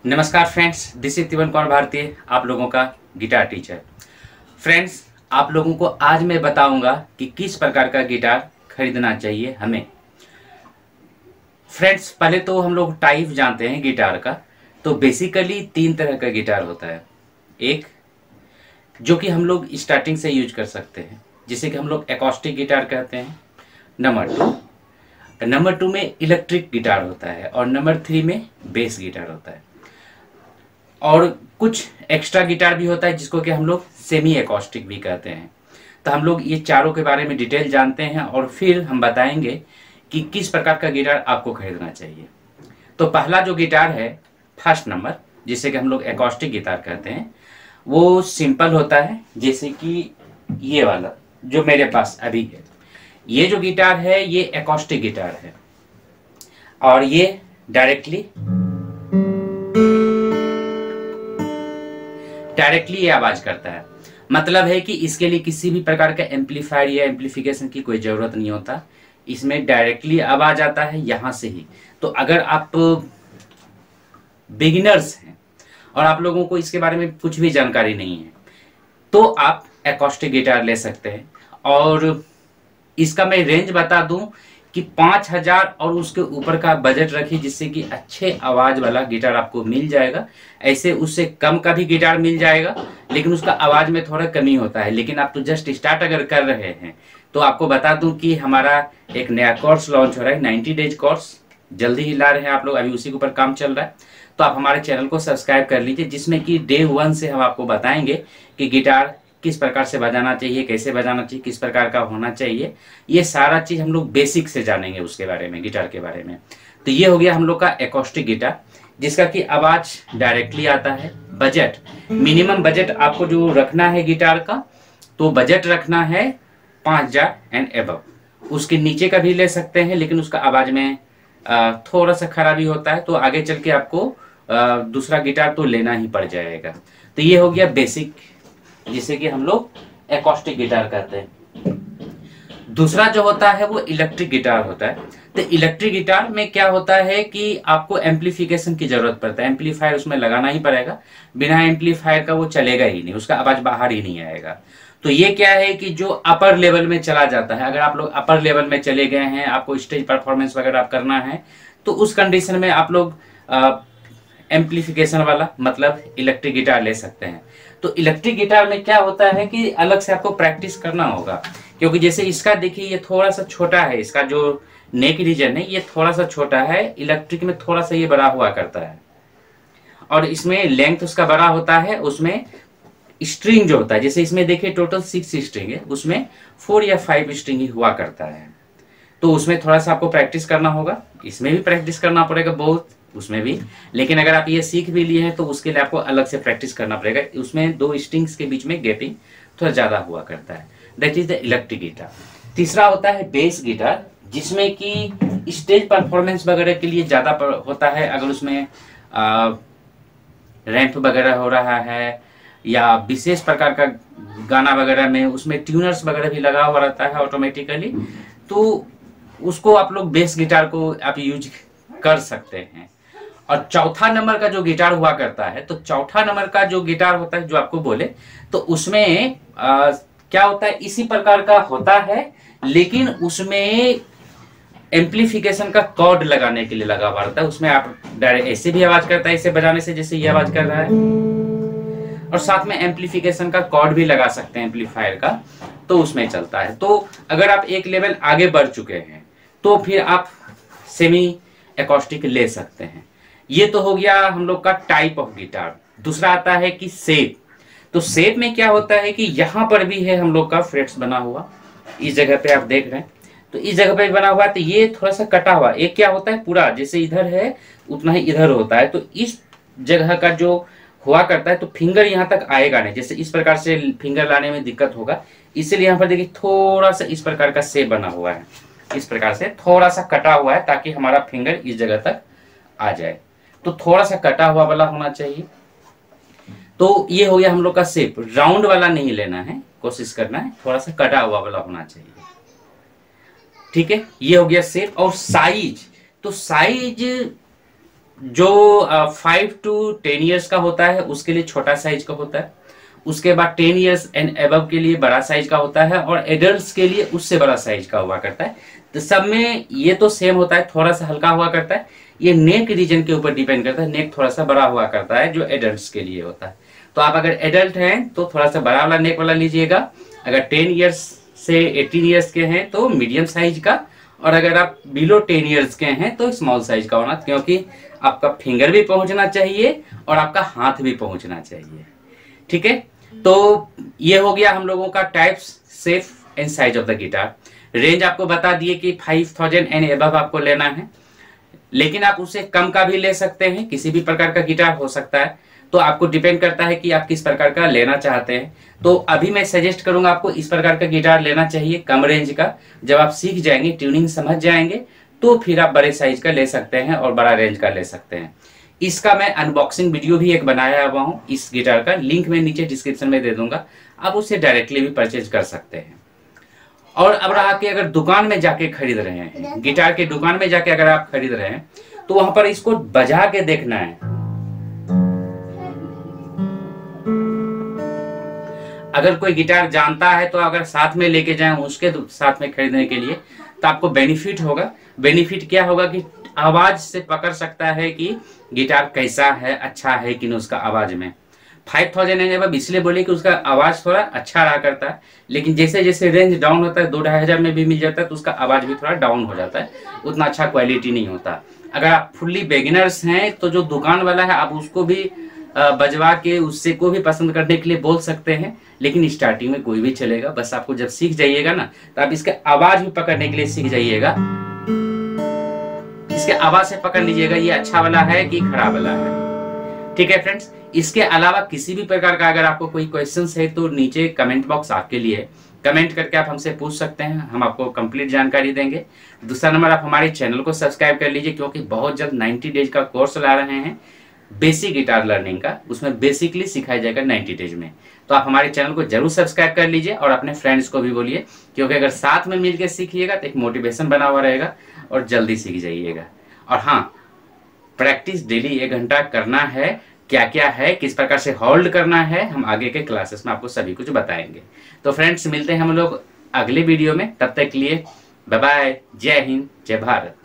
नमस्कार friends, this is तिवन Kumar भारतीय, आप लोगों का गिटार टीचर। फ्रेंड्स, आप लोगों को आज मैं बताऊंगा कि किस प्रकार का गिटार खरीदना चाहिए हमें। फ्रेंड्स, पहले तो हम लोग टाइप जानते हैं गिटार का। तो बेसिकली 3 तरह का गिटार होता है। एक जो कि हम लोग स्टार्टिंग से यूज कर सकते हैं, जिसे कि हम लोग एकॉस्टिक गिटार कहते हैं। नंबर 2 में इलेक्ट्रिक गिटार होता है और नंबर 3 में बेस गिटार होता है। और कुछ एक्स्ट्रा गिटार भी होता है जिसको कि हम लोग सेमी एकॉस्टिक भी कहते हैं। तो हम लोग ये चारों के बारे में डिटेल जानते हैं और फिर हम बताएंगे कि किस प्रकार का गिटार आपको खरीदना चाहिए। तो पहला जो गिटार है, फर्स्ट नंबर, जिसे कि हम लोग एकॉस्टिक गिटार कहते हैं, वो सिंपल होता है। जैसे कि ये वाला जो मेरे पास अभी है, ये जो गिटार है ये एकॉस्टिक गिटार है और ये डायरेक्टली ये आवाज करता है। मतलब है कि इसके लिए किसी भी प्रकार का एम्पलीफायर या एम्पलीफिकेशन की कोई जरूरत नहीं होता। इसमें डायरेक्टली आवाज आता है यहां से ही। तो अगर आप बिगिनर्स हैं और आप लोगों को इसके बारे में कुछ भी जानकारी नहीं है तो आप एकॉस्टिक गिटार ले सकते हैं। और इसका मैं रेंज बता दूं कि 5000 और उसके ऊपर का बजट रखिए, जिससे कि अच्छे आवाज वाला गिटार आपको मिल जाएगा। ऐसे उससे कम का भी गिटार मिल जाएगा, लेकिन उसका आवाज में थोड़ा कमी होता है। लेकिन आप तो जस्ट स्टार्ट अगर कर रहे हैं तो आपको बता दूं कि हमारा एक नया कोर्स लॉन्च हो रहा है, 90 डेज कोर्स, जल्दी ही ला रहे हैं आप लोग। अभी उसी के ऊपर काम चल रहा है। तो आप हमारे चैनल को सब्सक्राइब कर लीजिए, जिसमें कि डे 1 से हम आपको बताएंगे कि गिटार किस प्रकार से बजाना चाहिए, कैसे बजाना चाहिए, किस प्रकार का होना चाहिए। ये सारा चीज हम लोग बेसिक से जानेंगे उसके बारे में, गिटार के बारे में। तो ये हो गया हम लोग का एकॉस्टिक गिटार, जिसका कि आवाज डायरेक्टली आता है। बजट, मिनिमम बजट आपको जो रखना है गिटार का, तो बजट रखना है 5000 एंड एबव। उसके नीचे का भी ले सकते हैं, लेकिन उसका आवाज में थोड़ा सा खराबी होता है, तो आगे चल के आपको दूसरा गिटार तो लेना ही पड़ जाएगा। तो ये हो गया बेसिक, जिसे कि हम लोग एकॉस्टिक गिटार कहते हैं। दूसरा जो होता है वो इलेक्ट्रिक गिटार होता है। तो इलेक्ट्रिक गिटार में क्या होता है कि आपको एम्पलीफिकेशन की जरूरत पड़ता है। एम्पलीफायर उसमें लगाना ही पड़ेगा, बिना एम्पलीफायर का वो चलेगा ही नहीं, उसका आवाज बाहर ही नहीं आएगा। तो ये क्या है कि जो अपर लेवल में चला जाता है, अगर आप लोग अपर लेवल में चले गए हैं, आपको स्टेज परफॉर्मेंस वगैरह आप करना है, तो उस कंडीशन में आप लोग एम्पलीफिकेशन वाला मतलब इलेक्ट्रिक गिटार ले सकते हैं। तो इलेक्ट्रिक गिटार में क्या होता है कि अलग से आपको प्रैक्टिस करना होगा, क्योंकि जैसे इसका देखिए ये थोड़ा सा छोटा है, इसका जो नेक रीजन है ये थोड़ा सा छोटा है। इलेक्ट्रिक में थोड़ा सा ये बड़ा हुआ करता है और इसमें लेंथ उसका बड़ा होता है। उसमें स्ट्रिंग जो होता है, जैसे इसमें देखिए टोटल 6 स्ट्रिंग है, उसमें 4 या 5 स्ट्रिंग ही हुआ करता है। तो उसमें थोड़ा सा आपको प्रैक्टिस करना होगा। इसमें भी प्रैक्टिस करना पड़ेगा बहुत, उसमें भी। लेकिन अगर आप ये सीख भी लिए हैं तो उसके लिए आपको अलग से प्रैक्टिस करना पड़ेगा। उसमें 2 स्ट्रिंग्स के बीच में गैपिंग थोड़ा ज्यादा हुआ करता है। That is the electric guitar. तीसरा होता है बेस गिटार, जिसमें कि स्टेज परफॉर्मेंस वगैरह के लिए ज्यादा होता है। अगर उसमें रैंप वगैरह हो रहा है या विशेष प्रकार का गाना वगैरह में उसमें ट्यूनर्स वगैरह भी लगा हुआ रहता है ऑटोमेटिकली, तो उसको आप लोग बेस गिटार को आप यूज कर सकते हैं। और चौथा नंबर का जो गिटार हुआ करता है, तो चौथा नंबर का जो गिटार होता है जो आपको बोले, तो उसमें क्या होता है, इसी प्रकार का होता है, लेकिन उसमें एम्पलीफिकेशन का कॉर्ड लगाने के लिए लगा हुआ रहता है। उसमें आप डायरेक्ट ऐसे भी आवाज करता है, इसे बजाने से जैसे ये आवाज कर रहा है, और साथ में एम्पलीफिकेशन का कॉर्ड भी लगा सकते हैं एम्पलीफायर का, तो उसमें चलता है। तो अगर आप एक लेवल आगे बढ़ चुके हैं तो फिर आप सेमी एकॉस्टिक ले सकते हैं। ये तो हो गया हम लोग का टाइप ऑफ गिटार। दूसरा आता है कि शेप। तो शेप में क्या होता है कि यहां पर भी है हम लोग का फ्रेट्स बना हुआ, इस जगह पे आप देख रहे हैं, तो इस जगह पे बना हुआ है। तो ये थोड़ा सा कटा हुआ, एक क्या होता है पूरा जैसे इधर है उतना ही इधर होता है। तो इस जगह का जो हुआ करता है, तो फिंगर यहाँ तक आएगा नहीं, जैसे इस प्रकार से फिंगर लाने में दिक्कत होगा। इसीलिए यहाँ पर देखिए थोड़ा सा इस प्रकार का शेप बना हुआ है, इस प्रकार से थोड़ा सा कटा हुआ है, ताकि हमारा फिंगर इस जगह तक आ जाए। तो थोड़ा सा कटा हुआ वाला होना चाहिए। तो ये हो गया हम लोग का शेप। राउंड वाला नहीं लेना है, कोशिश करना है थोड़ा सा कटा हुआ वाला होना चाहिए। ठीक है, ये हो गया शेप। और साइज, तो साइज जो 5 to 10 ईयर्स का होता है उसके लिए छोटा साइज का होता है, उसके बाद 10 ईयर्स एंड अबव के लिए बड़ा साइज का होता है, और एडल्ट्स के लिए उससे बड़ा साइज का हुआ करता है। तो सब में ये तो सेम होता है, थोड़ा सा हल्का हुआ करता है। ये नेक रीजन के ऊपर डिपेंड करता है, नेक थोड़ा सा बड़ा हुआ करता है जो एडल्ट्स के लिए होता है। तो आप अगर एडल्ट हैं तो थोड़ा सा बड़ा वाला नेक वाला लीजिएगा, अगर 10 ईयर्स से 18 ईयर्स के हैं तो मीडियम साइज का, और अगर आप बिलो 10 ईयर्स के हैं तो स्मॉल साइज का होना, क्योंकि आपका फिंगर भी पहुंचना चाहिए और आपका हाथ भी पहुंचना चाहिए। ठीक है, तो ये हो गया हम लोगों का types, shape and size of the guitar. Range आपको बता दिए कि 5000 एंड अबव आपको लेना है, लेकिन आप उससे कम का भी ले सकते हैं, किसी भी प्रकार का गिटार हो सकता है। तो आपको डिपेंड करता है कि आप किस प्रकार का लेना चाहते हैं। तो अभी मैं सजेस्ट करूंगा आपको इस प्रकार का गिटार लेना चाहिए, कम रेंज का। जब आप सीख जाएंगे, ट्यूनिंग समझ जाएंगे, तो फिर आप बड़े साइज का ले सकते हैं और बड़ा रेंज का ले सकते हैं। इसका मैं अनबॉक्सिंग वीडियो भी एक बनाया हुआ हूँ इस गिटार का, लिंक मैं नीचे डिस्क्रिप्शन में दे दूंगा, आप उससे डायरेक्टली भी परचेज कर सकते हैं। और अब रहा कि अगर दुकान में जाके खरीद रहे हैं, गिटार के दुकान में जाके अगर आप खरीद रहे हैं, तो वहां पर इसको बजा के देखना है। अगर कोई गिटार जानता है तो अगर साथ में लेके जाएं उसके साथ में खरीदने के लिए, तो आपको बेनिफिट होगा। बेनिफिट क्या होगा कि आवाज से पकड़ सकता है कि गिटार कैसा है, अच्छा है कि नहीं उसका आवाज में। 5000 एंड अबव इसलिए बोले कि उसका आवाज थोड़ा अच्छा रहा करता है, लेकिन जैसे जैसे रेंज डाउन होता है, 2-2500 में भी मिल जाता है, तो उसका आवाज भी थोड़ा डाउन हो जाता है, उतना अच्छा क्वालिटी नहीं होता। अगर आप फुल्ली बिगिनर्स हैं तो जो दुकान वाला है आप उसको भी बजवा के उससे को भी पसंद करने के लिए बोल सकते हैं, लेकिन स्टार्टिंग में कोई भी चलेगा। बस आपको जब सीख जाइएगा ना, तो आप इसके आवाज भी पकड़ने के लिए सीख जाइएगा। इसके आवाज से पकड़ लीजिएगा ये अच्छा वाला है कि खराब वाला है। ठीक है फ्रेंड्स, इसके अलावा किसी भी प्रकार का अगर आपको कोई क्वेश्चंस है तो नीचे कमेंट बॉक्स आपके लिए, कमेंट करके आप हमसे पूछ सकते हैं, हम आपको कंप्लीट जानकारी देंगे। दूसरा नंबर, आप हमारे चैनल को सब्सक्राइब कर लीजिए, क्योंकि बहुत जल्द 90 डेज का कोर्स ला रहे हैं बेसिक गिटार लर्निंग का, उसमें बेसिकली सिखाया जाएगा 90 डेज में। तो आप हमारे चैनल को जरूर सब्सक्राइब कर लीजिए और अपने फ्रेंड्स को भी बोलिए, क्योंकि अगर साथ में मिलकर सीखिएगा तो एक मोटिवेशन बना हुआ रहेगा और जल्दी सीख जाइएगा। और हाँ, प्रैक्टिस डेली 1 घंटा करना है। क्या क्या है, किस प्रकार से होल्ड करना है, हम आगे के क्लासेस में आपको सभी कुछ बताएंगे। तो फ्रेंड्स, मिलते हैं हम लोग अगले वीडियो में, तब तक के लिए बाय बाय, जय हिंद, जय भारत।